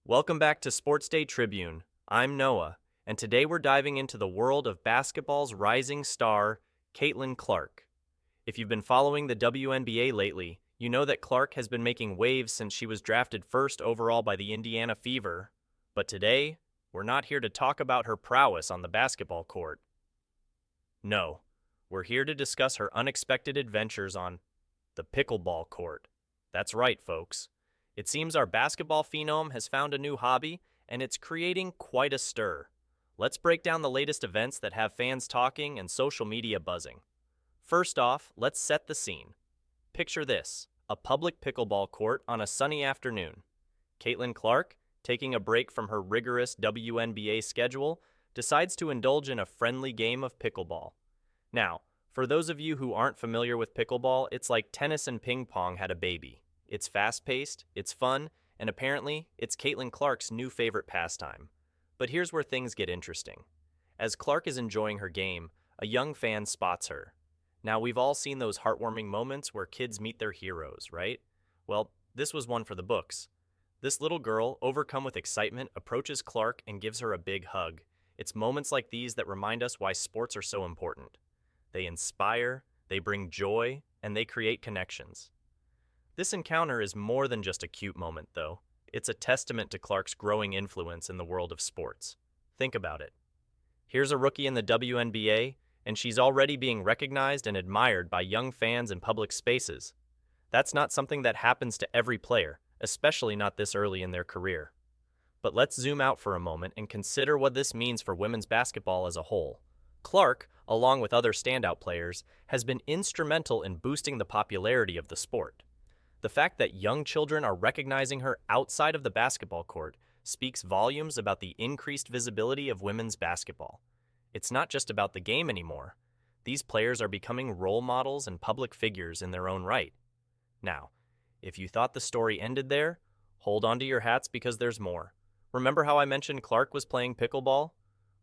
Welcome back to Sports Day Tribune. I'm Noah, and today we're diving into the world of basketball's rising star, Caitlin Clark. If you've been following the WNBA lately, you know that Clark has been making waves since she was drafted first overall by the Indiana Fever. But today, we're not here to talk about her prowess on the basketball court. No, we're here to discuss her unexpected adventures on the pickleball court. That's right, folks. It seems our basketball phenom has found a new hobby, and it's creating quite a stir. Let's break down the latest events that have fans talking and social media buzzing. First off, let's set the scene. Picture this, a public pickleball court on a sunny afternoon. Caitlin Clark, taking a break from her rigorous WNBA schedule, decides to indulge in a friendly game of pickleball. Now, for those of you who aren't familiar with pickleball, it's like tennis and ping pong had a baby. It's fast-paced, it's fun, and apparently, it's Caitlin Clark's new favorite pastime. But here's where things get interesting. As Clark is enjoying her game, a young fan spots her. Now, we've all seen those heartwarming moments where kids meet their heroes, right? Well, this was one for the books. This little girl, overcome with excitement, approaches Clark and gives her a big hug. It's moments like these that remind us why sports are so important. They inspire, they bring joy, and they create connections. This encounter is more than just a cute moment, though. It's a testament to Clark's growing influence in the world of sports. Think about it. Here's a rookie in the WNBA, and she's already being recognized and admired by young fans in public spaces. That's not something that happens to every player, especially not this early in their career. But let's zoom out for a moment and consider what this means for women's basketball as a whole. Clark, along with other standout players, has been instrumental in boosting the popularity of the sport. The fact that young children are recognizing her outside of the basketball court speaks volumes about the increased visibility of women's basketball. It's not just about the game anymore. These players are becoming role models and public figures in their own right. Now, if you thought the story ended there, hold on to your hats because there's more. Remember how I mentioned Clark was playing pickleball?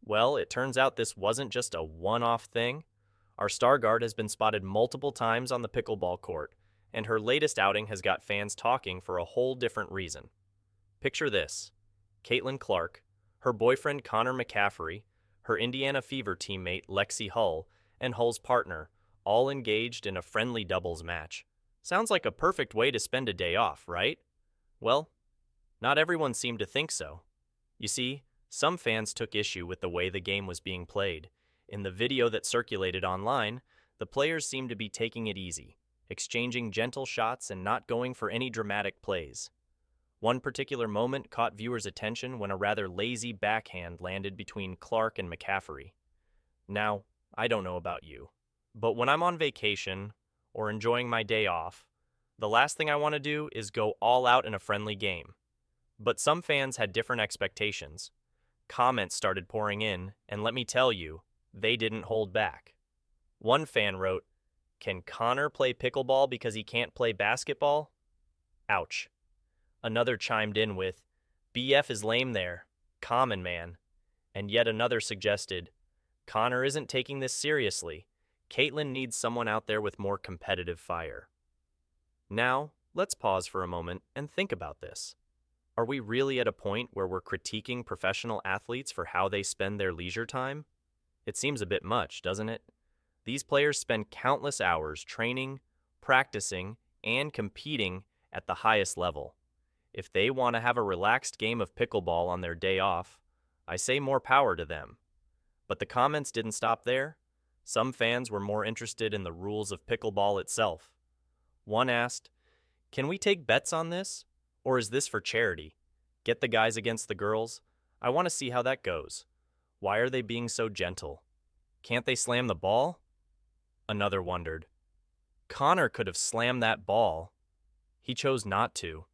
Well, it turns out this wasn't just a one-off thing. Our star guard has been spotted multiple times on the pickleball court, and her latest outing has got fans talking for a whole different reason. Picture this. Caitlin Clark, her boyfriend Connor McCaffery, her Indiana Fever teammate Lexie Hull, and Hull's partner, all engaged in a friendly doubles match. Sounds like a perfect way to spend a day off, right? Well, not everyone seemed to think so. You see, some fans took issue with the way the game was being played. In the video that circulated online, the players seemed to be taking it easy, exchanging gentle shots and not going for any dramatic plays. One particular moment caught viewers' attention when a rather lazy backhand landed between Clark and McCaffery. Now, I don't know about you, but when I'm on vacation or enjoying my day off, the last thing I want to do is go all out in a friendly game. But some fans had different expectations. Comments started pouring in, and let me tell you, they didn't hold back. One fan wrote, "Can Connor play pickleball because he can't play basketball? Ouch." Another chimed in with, "BF is lame there. Common man." And yet another suggested, "Connor isn't taking this seriously. Caitlin needs someone out there with more competitive fire." Now, let's pause for a moment and think about this. Are we really at a point where we're critiquing professional athletes for how they spend their leisure time? It seems a bit much, doesn't it? These players spend countless hours training, practicing, and competing at the highest level. If they want to have a relaxed game of pickleball on their day off, I say more power to them. But the comments didn't stop there. Some fans were more interested in the rules of pickleball itself. One asked, "Can we take bets on this? Or is this for charity? Get the guys against the girls? I want to see how that goes. Why are they being so gentle? Can't they slam the ball?" Another wondered. Connor could have slammed that ball. He chose not to.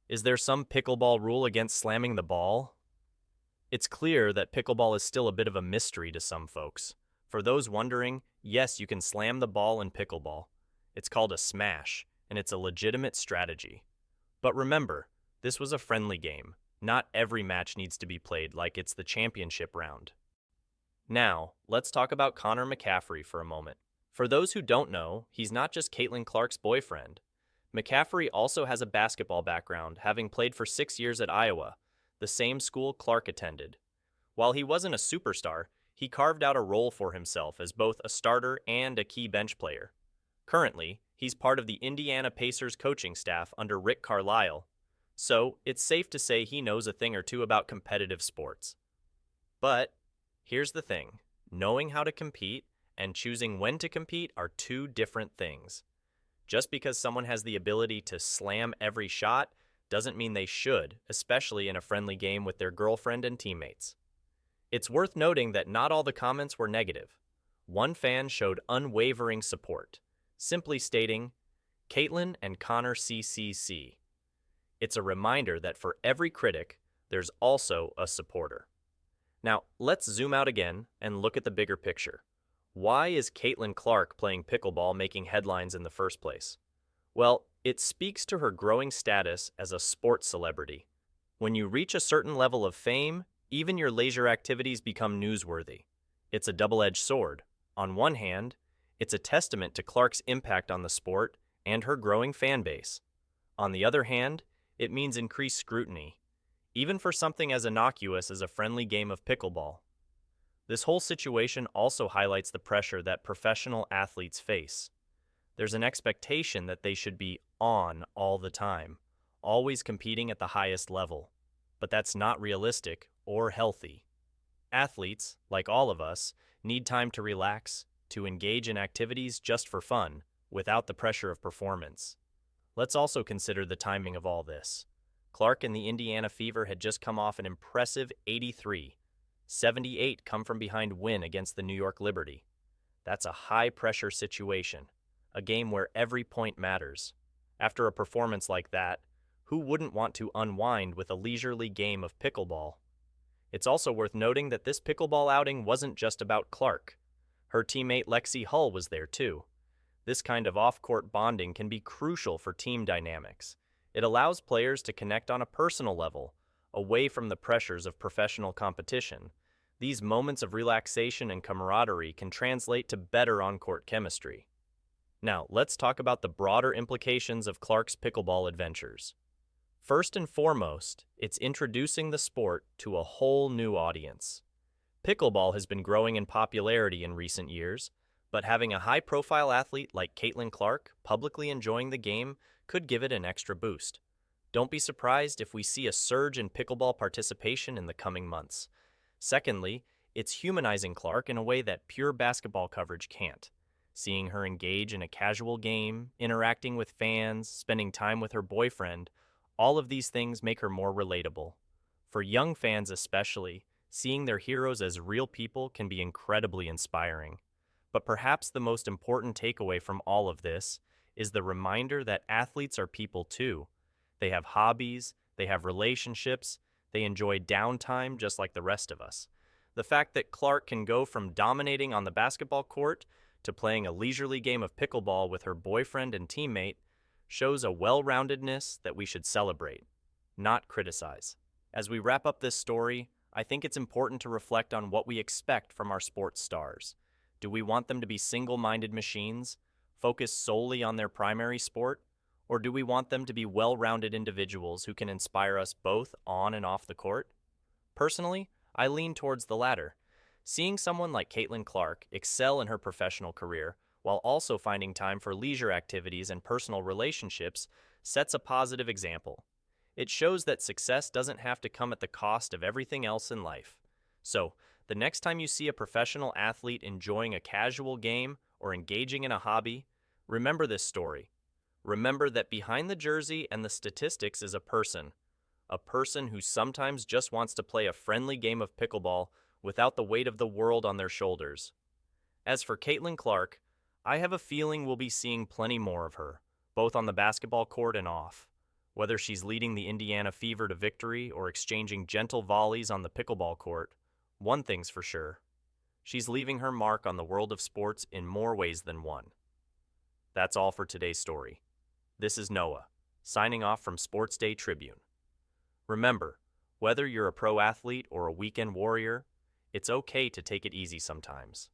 Is there some pickleball rule against slamming the ball? It's clear that pickleball is still a bit of a mystery to some folks. For those wondering, yes, you can slam the ball in pickleball. It's called a smash, and it's a legitimate strategy. But remember, this was a friendly game. Not every match needs to be played like it's the championship round. Now, let's talk about Connor McCaffery for a moment. For those who don't know, he's not just Caitlin Clark's boyfriend. McCaffery also has a basketball background, having played for 6 years at Iowa. the same school Clark attended. While he wasn't a superstar, he carved out a role for himself as both a starter and a key bench player. Currently, he's part of the Indiana Pacers coaching staff under Rick Carlisle, so it's safe to say he knows a thing or two about competitive sports. But here's the thing, knowing how to compete and choosing when to compete are two different things. Just because someone has the ability to slam every shot doesn't mean they should, especially in a friendly game with their girlfriend and teammates. It's worth noting that not all the comments were negative. One fan showed unwavering support, simply stating, "Caitlin and Connor CCC." It's a reminder that for every critic, there's also a supporter. Now, let's zoom out again and look at the bigger picture. Why is Caitlin Clark playing pickleball making headlines in the first place? Well, it speaks to her growing status as a sports celebrity. When you reach a certain level of fame, even your leisure activities become newsworthy. It's a double-edged sword. On one hand, it's a testament to Clark's impact on the sport and her growing fan base. On the other hand, it means increased scrutiny, even for something as innocuous as a friendly game of pickleball. This whole situation also highlights the pressure that professional athletes face. There's an expectation that they should be on all the time, always competing at the highest level. But that's not realistic or healthy. Athletes, like all of us, need time to relax, to engage in activities just for fun, without the pressure of performance. Let's also consider the timing of all this. Clark and the Indiana Fever had just come off an impressive 83, 78 come-from-behind win against the New York Liberty. That's a high-pressure situation, a game where every point matters. After a performance like that, who wouldn't want to unwind with a leisurely game of pickleball? It's also worth noting that this pickleball outing wasn't just about Clark. Her teammate Lexie Hull was there too. This kind of off-court bonding can be crucial for team dynamics. It allows players to connect on a personal level, away from the pressures of professional competition. These moments of relaxation and camaraderie can translate to better on-court chemistry. Now, let's talk about the broader implications of Clark's pickleball adventures. First and foremost, it's introducing the sport to a whole new audience. Pickleball has been growing in popularity in recent years, but having a high-profile athlete like Caitlin Clark publicly enjoying the game could give it an extra boost. Don't be surprised if we see a surge in pickleball participation in the coming months. Secondly, it's humanizing Clark in a way that pure basketball coverage can't. Seeing her engage in a casual game, interacting with fans, spending time with her boyfriend, all of these things make her more relatable. For young fans especially, seeing their heroes as real people can be incredibly inspiring. But perhaps the most important takeaway from all of this is the reminder that athletes are people too. They have hobbies, they have relationships, they enjoy downtime just like the rest of us. The fact that Clark can go from dominating on the basketball court to playing a leisurely game of pickleball with her boyfriend and teammate shows a well-roundedness that we should celebrate, not criticize. As we wrap up this story, I think it's important to reflect on what we expect from our sports stars. Do we want them to be single-minded machines, focused solely on their primary sport, or do we want them to be well-rounded individuals who can inspire us both on and off the court? Personally, I lean towards the latter. Seeing someone like Caitlin Clark excel in her professional career while also finding time for leisure activities and personal relationships sets a positive example. It shows that success doesn't have to come at the cost of everything else in life. So, the next time you see a professional athlete enjoying a casual game or engaging in a hobby, remember this story. Remember that behind the jersey and the statistics is a person who sometimes just wants to play a friendly game of pickleball without the weight of the world on their shoulders. As for Caitlin Clark, I have a feeling we'll be seeing plenty more of her, both on the basketball court and off. Whether she's leading the Indiana Fever to victory or exchanging gentle volleys on the pickleball court, one thing's for sure. She's leaving her mark on the world of sports in more ways than one. That's all for today's story. This is Noah, signing off from Sports Day Tribune. Remember, whether you're a pro athlete or a weekend warrior, it's okay to take it easy sometimes.